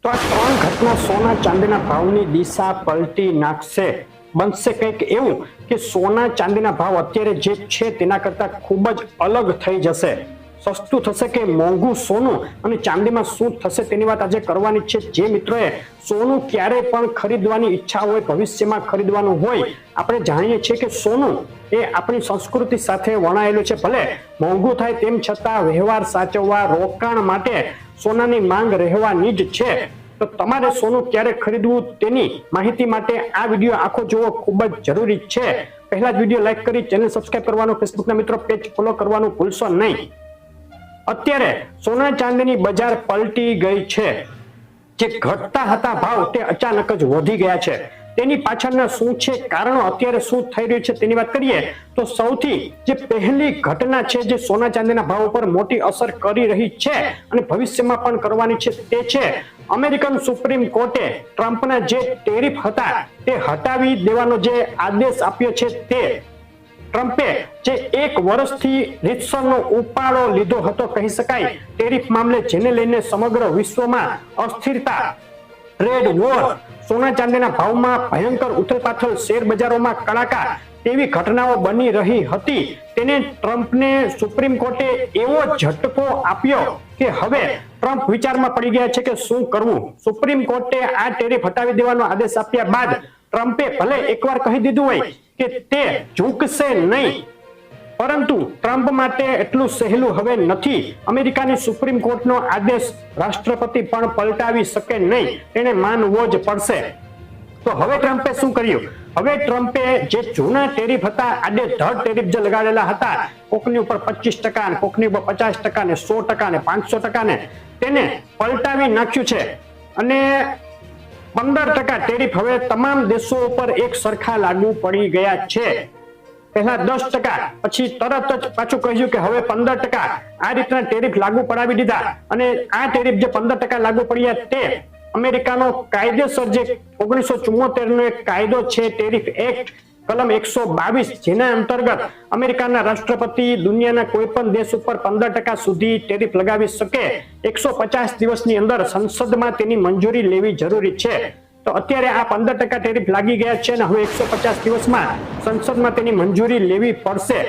તો આ ત્રણ ઘટના સોના ચાંદીના ભાવની દિશા પલટી નાખશે. બનશે કંઈક એવું કે સોના ચાંદીના ભાવ અત્યારે જે છે તેના કરતા ખૂબ જ અલગ થઈ જશે. સસ્તું થશે કે મોંઘું સોનું અને ચાંદીમાં શું થશે તેની વાત આજે કરવાની છે. જે મિત્રોએ સોનું ક્યારેય પણ ખરીદવાની ઈચ્છા હોય, ભવિષ્યમાં ખરીદવાનું હોય, આપણે જાણીએ છીએ કે સોનું એ આપણી સંસ્કૃતિ સાથે વણાયેલું છે. ભલે મોંઘું થાય તેમ છતાં વ્યવહાર સાચવવા, રોકાણ માટે સોનાની માંગ રહેવાની જ છે. તો તમારે સોનું ક્યારે ખરીદવું તેની માહિતી માટે આ વિડીયો આખો જોવો ખૂબ જ જરૂરી છે. પહેલા જ વિડીયો લાઈક કરી ચેનલ સબસ્ક્રાઇબ કરવાનું, ફેસબુકના મિત્રો પેજ ફોલો કરવાનું ભૂલશો નહીં. અત્યારે સોના ચાંદીની બજાર પલટી ગઈ છે. જે ઘટતા હતા ભાવ તે અચાનક જ વધી ગયા છે. તેની પાછળના શું છે કારણો, અત્યારે શું થઈ રહ્યું છે તેની વાત કરીએ તો સૌથી જે પહેલી ઘટના છે જે સોના ચાંદીના ભાવ પર મોટી અસર કરી રહી છે અને ભવિષ્યમાં પણ કરવાની છે તે છે અમેરિકન સુપ્રીમ કોર્ટે ટ્રમ્પના જે ટેરિફ હતા તે હટાવી દેવાનો જે આદેશ આપ્યો છે. તે ટ્રમ્પે જે 1 વર્ષથી રીતસરનો ઉપાડો લીધો હતો કહી શકાય ટેરિફ મામલે, જેને લઈને સમગ્ર વિશ્વમાં અસ્થિરતા, ટ્રેડ વોર, સોના ચાંદીના ભાવમાં ભયંકર ઉથલપાથલ, શેર બજારોમાં કડાકા તેવી ઘટનાઓ બની રહી હતી. તેને ટ્રમ્પને સુપ્રીમ કોર્ટે એવો ઝટકો આપ્યો કે હવે ટ્રમ્પ વિચારમાં પડી ગયા છે કે શું કરવું. સુપ્રીમ કોર્ટે આ ટેરિફ હટાવી દેવાનો આદેશ આપ્યા બાદ ટ્રમ્પે ભલે એકવાર કહી દીધું હોય કે તે ઝૂકશે નહીં, પરંતુ ટ્રમ્પ માટે એટલું સહેલું હવે નથી. અમેરિકાની સુપ્રીમ કોર્ટનો આદેશ રાષ્ટ્રપતિ પણ પલટાવી શકે નહીં, તેને માનવો જ પડશે. તો હવે ટ્રમ્પે શું કર્યું? હવે ટ્રમ્પે જે જૂના ટેરિફ હતા, આડેધડ ટેરિફ જે લગાડેલા હતા, કોકની ઉપર 25%, ને કોકની ઉપર 50%, ને 100%, ને 500%, ને તેને પલટાવી નાખ્યું છે અને 15% ટેરિફ હવે તમામ દેશો ઉપર એક સરખા લાગુ પડી ગયા છે. પહેલા 10%, પછી તરત જ પાછું કહ્યું કે હવે 15%. આ રીતના ટેરિફ લાગુ પડાવી દીધા અને આ ટેરિફ જે 15% લાગુ પડ્યા તે અમેરિકાનો કાયદેસર જે 1974 નો એક કાયદો છે, ટેરિફ એક્ટ કલમ 122, જેના અંતર્ગત અમેરિકાના રાષ્ટ્રપતિ દુનિયાના કોઈ પણ દેશ ઉપર 15% સુધી ટેરિફ લગાવી શકે. 150 દિવસની અંદર સંસદમાં તેની મંજૂરી લેવી જરૂરી છે. તો અત્યારે આ 15% ટેરિફ લાગી ગયા છે અને હવે 150 દિવસમાં સંસદમાં તેની મંજૂરી લેવી પડશે.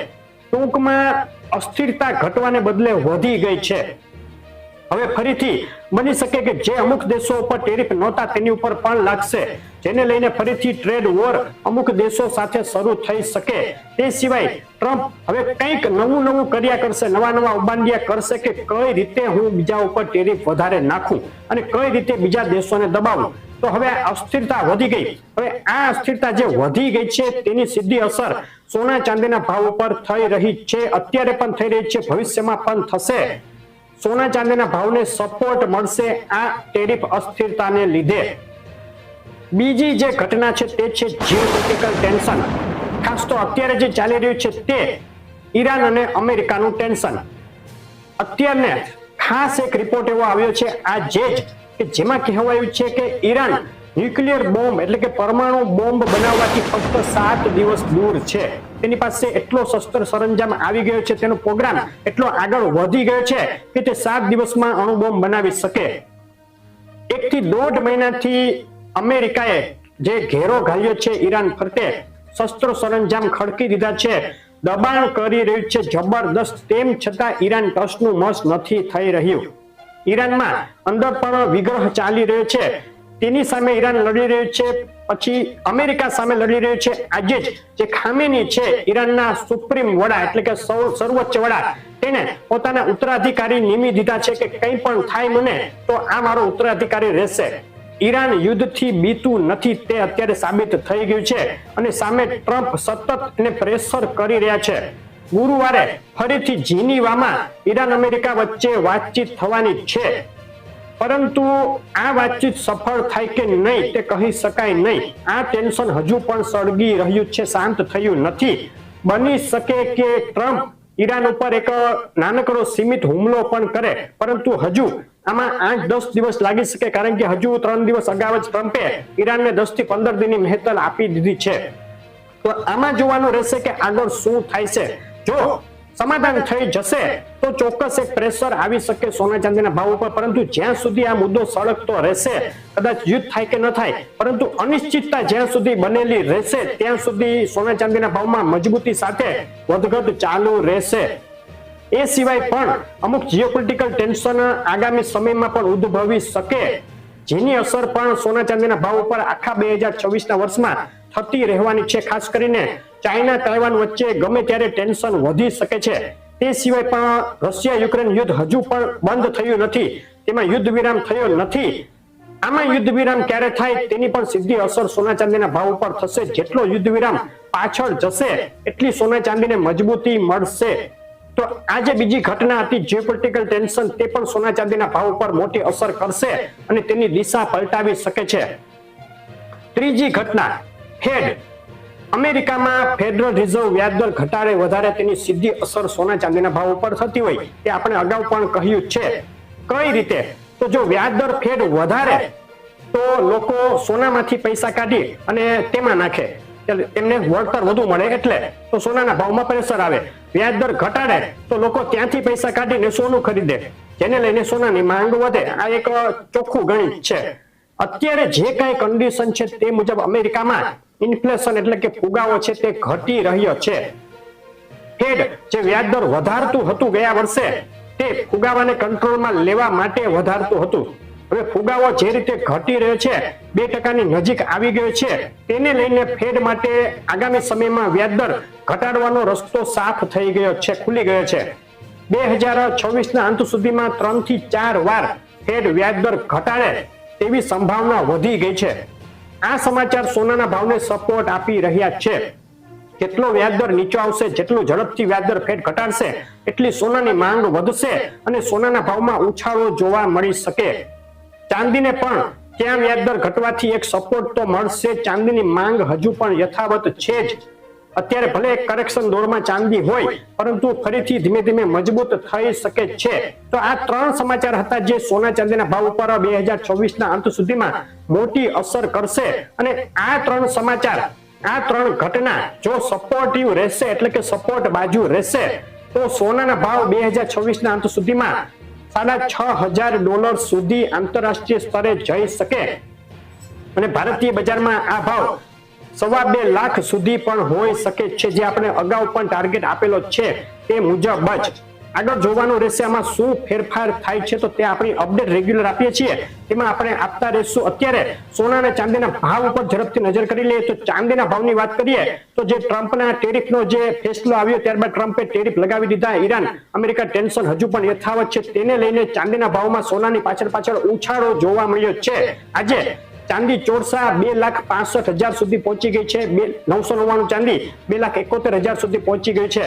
ટૂંકમાં અસ્થિરતા ઘટવાને બદલે વધી ગઈ છે. હવે ફરીથી બની શકે કે જે અમુક દેશો ઉપર ટેરિફ નહોતા તેની ઉપર પણ લાગશે, જેને લઈને ફરીથી ટ્રેડ વોર અમુક દેશો સાથે શરૂ થઈ શકે. તે સિવાય ટ્રમ્પ હવે કંઈક નવું કર્યા કરશે, નવા ઉબાંડિયા કરશે કે કઈ રીતે હું બીજા ઉપર ટેરિફ વધારે નાખું અને કઈ રીતે બીજા દેશોને દબાવું. તો હવે અસ્થિરતા વધી ગઈ. હવે આ અસ્થિરતા જે વધી ગઈ છે તેની સીધી અસર સોના ચાંદીના ભાવ ઉપર થઈ રહી છે. અત્યારે પણ થઈ રહી છે, ભવિષ્યમાં પણ થશે. સોના ચાંદીના ભાવને સપોર્ટ મળશે આ ટેરિફ અસ્થિરતાને લીધે. બીજી જે ઘટના છે તે છે જીઓપોલિટિકલ ટેન્શન. ખાસ તો અત્યારે જે ચાલી રહ્યું છે તે ઈરાન અને અમેરિકાનું ટેન્શન. અત્યારે ખાસ એક રિપોર્ટ એવો આવ્યો છે આજે જ કે જેમાં કહેવાયું છે કે ઈરાન ન્યુક્લિયર બોમ્બ એટલે કે પરમાણુ બોમ્બ બનાવવાથી ફક્ત 7 દિવસ દૂર છે. તેની પાસે એટલો શસ્ત્ર સરંજામ આવી ગયો છે, તેનો પ્રોગ્રામ એટલો આગળ વધી ગયો છે કે તે 7 દિવસમાં અણુ બોમ્બ બનાવી શકે. 1 થી 1.5 મહિનાથી અમેરિકાએ જે ઘેરો ઘાલ્યો છે ઈરાન ફરતે, શસ્ત્રો સરંજામ ખડકી દીધા છે, દબાણ કરી રહ્યું છે જબરદસ્ત. તેમ છતાં ઈરાન ટસનું મસ નથી થઈ રહ્યું. ઈરાનમાં અંદર પણ વિગ્રહ ચાલી રહ્યો છે. તેની સામે ઈરાન લડી રહ્યું છે, પછી અમેરિકા સામે લડી રહ્યું છે. આજે જ જે ખામેની છે, ઈરાનના સુપ્રીમ વડા એટલે કે સર્વોચ્ચ વડા, તેને પોતાના ઉત્તરાધિકારી નિમી દીધા છે કે કંઈ પણ થાય મને તો આ મારો ઉત્તરાધિકારી રહેશે. ઈરાન યુદ્ધથી બીતું નથી તે અત્યારે સાબિત થઈ ગયું છે અને સામે ટ્રમ્પ સતત એને પ્રેશર કરી રહ્યા છે. ગુરુવારે ફરીથી જીનીવામાં ઈરાન અમેરિકા વચ્ચે વાતચીત થવાની છે, પરંતુ આ વાતચીત સફળ થાય કે નહીં તે કહી શકાય નહીં. આ ટેન્શન હજુ પણ સળગી રહ્યું છે, શાંત થયું નથી. બની શકે કે ટ્રમ્પ ઈરાન ઉપર એક નાનકડો સીમિત હુમલો પણ કરે, પરંતુ હજુ આમાં 8-10 દિવસ લાગી શકે, કારણ કે હજુ 3 દિવસ અગાઉ જ ટ્રમ્પે ઈરાનને 10 થી 15 દિનની મહેલત આપી દીધી છે. તો આમાં જોવાનું રહેશે કે આગળ શું થાય છે. જો સમાધાન થઈ જશે તો ચોક્કસ એક પ્રેશર આવી શકે સોના ચાંદીના ભાવ ઉપર, પરંતુ જ્યાં સુધી આ મુદ્દો સળગતો રહેશે, કદાચ યુદ્ધ થાય કે ન થાય, પરંતુ અનિશ્ચિતતા જ્યાં સુધી બનેલી રહેશે ત્યાં સુધી સોના ચાંદીના ભાવમાં મજબૂતી સાથે વધઘટ ચાલુ રહેશે. એ સિવાય પણ અમુક જીઓપોલિટિકલ ટેન્શન આગામી સમયમાં પણ ઉદ્ભવી શકે, જેની અસર પણ સોના ચાંદીના ભાવ ઉપર આખા 2026ના વર્ષમાં થતી રહેવાની છે. ખાસ કરીને ચાઇના તાઇવાન વચ્ચે ગમે ત્યારે ટેન્શન વધી શકે છે. તે સિવાય પણ રશિયા યુક્રેન યુદ્ધ હજુ પણ બંધ થયું નથી, તેમાં યુદ્ધ વિરામ થયો નથી. આમાં યુદ્ધ વિરામ ક્યારે થાય તેની પણ સીધી અસર સોના ચાંદીના ભાવ ઉપર થશે. જેટલો યુદ્ધ વિરામ પાછળ જશે એટલી સોના ચાંદીને મજબૂતી મળશે. તો આ જે બીજી ઘટના હતી જીઓપોલિટિકલ ટેન્શન, તે પણ સોના ચાંદીના ભાવ ઉપર મોટી અસર કરશે અને તેની દિશા પલટાવી શકે છે. ત્રીજી ઘટના, ફેડ. અમેરિકામાં ફેડરલ રિઝર્વ વ્યાજદર ઘટાડે વધારે તેની સીધી અસર સોના ચાંદીના ભાવ ઉપર થતી હોય તે આપણે અગાઉ પણ કહ્યું છે. કઈ રીતે? તો જો વ્યાજદર ફેડ વધારે તો લોકો સોનામાંથી પૈસા કાઢી અને તેમાં નાખે, તેમને વળતર વધુ મળે, એટલે તો સોનાના ભાવમાં પ્રેશર આવે. વ્યાજદર ઘટાડે તો લોકો ત્યાંથી પૈસા કાઢીને સોનું ખરીદે, જેને લઈને સોનાની માંગ વધે. આ એક ચોખ્ખું ગણિત છે. અત્યારે જે કઈ કન્ડિશન છે તે મુજબ અમેરિકામાં ઇન્ફ્લેશન એટલે કે ફુગાવો છે તે ઘટી રહ્યો છે. ફેડ જે વ્યાજદર વધારતું હતું ગયા વર્ષે, તે ફુગાવાને કંટ્રોલમાં લેવા માટે વધારતું હતું. હવે ફુગાવો જે રીતે ઘટી રહ્યો છે, 2% નજીક આવી ગયો છે, તેને લઈને ફેડ માટે આગામી સમયમાં વ્યાજદર ઘટાડવાનો રસ્તો સાફ થઈ ગયો છે, ખુલી ગયો છે. 2026ના અંત સુધીમાં 3 થી 4 વાર ફેડ વ્યાજદર ઘટાડે તેવી સંભાવના વધી ગઈ છે. આ સમાચાર સોનાના ભાવને સપોર્ટ આપી રહ્યા છે. જેટલો વ્યાજદર નીચો આવશે, જેટલું ઝડપથી વ્યાજદર ફેડ ઘટાડશે, એટલી સોનાની માંગ વધશે અને સોનાના ભાવમાં ઉછાળો જોવા મળી શકે. ચાંદીને પણ ત્યાં વ્યાજદર ઘટવાથી એક સપોર્ટ તો મળશે. ચાંદીની માંગ હજુ પણ યથાવત છે જ. અત્યારે ભલે એક કરેક્શન દોરમાં ચાંદી હોય, પરંતુ ફરીથી ધીમે ધીમે મજબૂત થઈ શકે છે. તો આ 3 સમાચાર હતા જે સોના ચાંદીના ભાવ ઉપર 2026ના અંત સુધીમાં મોટી અસર કરશે. અને આ 3 સમાચાર, આ 3 ઘટના જો સપોર્ટિવ રહેશે, એટલે કે સપોર્ટ બાજુ રહેશે, તો સોનાના ભાવ 2026ના અંત સુધીમાં $6,500 સુધી આંતરરાષ્ટ્રીય સ્તરે જઈ શકે અને ભારતીય બજારમાં આ ભાવ 2.25 લાખ સુધી પણ હોઈ શકે છે, જે આપણે અગાઉ પણ ટાર્ગેટ આપેલો છે તે મુજબ જ. આગળ જોવાનું રહેશે આમાં શું ફેરફાર થાય છે, તો તે આપણી અપડેટ રેગ્યુલર આપીએ છીએ, તેમાં આપણે આપતા રહીશું. અત્યારે સોના અને ચાંદીના ભાવ ઉપર ઝડપથી નજર કરી લઈએ તો ચાંદીના ભાવની વાત કરીએ તો જે ટ્રમ્પના ટેરિફનો જે ફેસલો આવ્યો, ત્યારબાદ ટ્રમ્પે ટેરિફ લગાવી દીધા. ઈરાન અમેરિકા ટેન્શન હજુ પણ યથાવત છે, તેને લઈને ચાંદીના ભાવમાં સોનાની પાછળ ઉછાળો જોવા મળ્યો છે. આજે ચાંદી ચોરસા 2,65,000 સુધી પહોંચી ગઈ છે. 999 ચાંદી 2,71,000 સુધી પહોંચી ગઈ છે.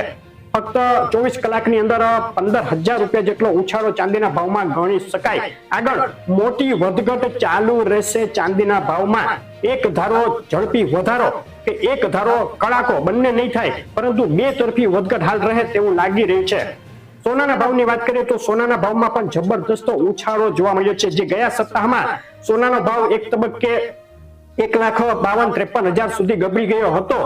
ફક્ત 24 કલાકની અંદર 15,000 રૂપિયા જેટલો ઉછાળો ચાંદીના ભાવમાં ગણી શકાય. આગળ મોટી વધઘટ ચાલુ રહેશે ચાંદીના ભાવમાં. એક ધારો ઝડપી વધારો કે એક ધારો કડાકો બંને નહીં થાય, પરંતુ બે તરફી વધઘટ હાલ રહે તેવું લાગી રહ્યું છે. સોનાના ભાવની વાત કરીએ તો સોનાના ભાવમાં પણ જબરદસ્ત ઉછાળો જોવા મળ્યો છે. જે ગયા સપ્તાહમાં સોનાનો ભાવ એક તબક્કે 1,52,53,000 સુધી ગબડી ગયો હતો,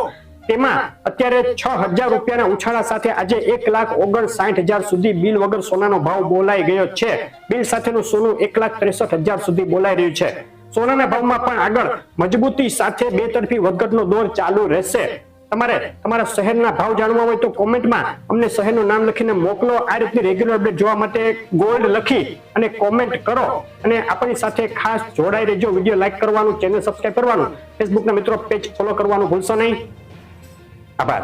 તેમાં અત્યારે 6,000 રૂપિયાના ઉછાળા સાથે આજે 1,59,000 સુધી બિલ વગર સોનાનો ભાવ બોલાઈ ગયો છે. બિલ સાથેનું સોનું 1,63,000 સુધી બોલાઈ રહ્યું છે. સોનાના ભાવમાં પણ આગળ મજબૂતી સાથે બે તરફી વધઘટનો દોર ચાલુ રહેશે. તમારે તમારા શહેરના ભાવ જાણવા હોય તો કોમેન્ટમાં અમને શહેરનું નામ લખીને મોકલો. આ રીતની રેગ્યુલર અપડેટ જોવા માટે ગોલ્ડ લખી અને કોમેન્ટ કરો અને આપણી સાથે ખાસ જોડાઈ રહેજો. વિડીયો લાઈક કરવાનું, ચેનલ સબસ્ક્રાઇબ કરવાનું, ફેસબુકના મિત્રો પેજ ફોલો કરવાનું ભૂલશો નહીં. આભાર.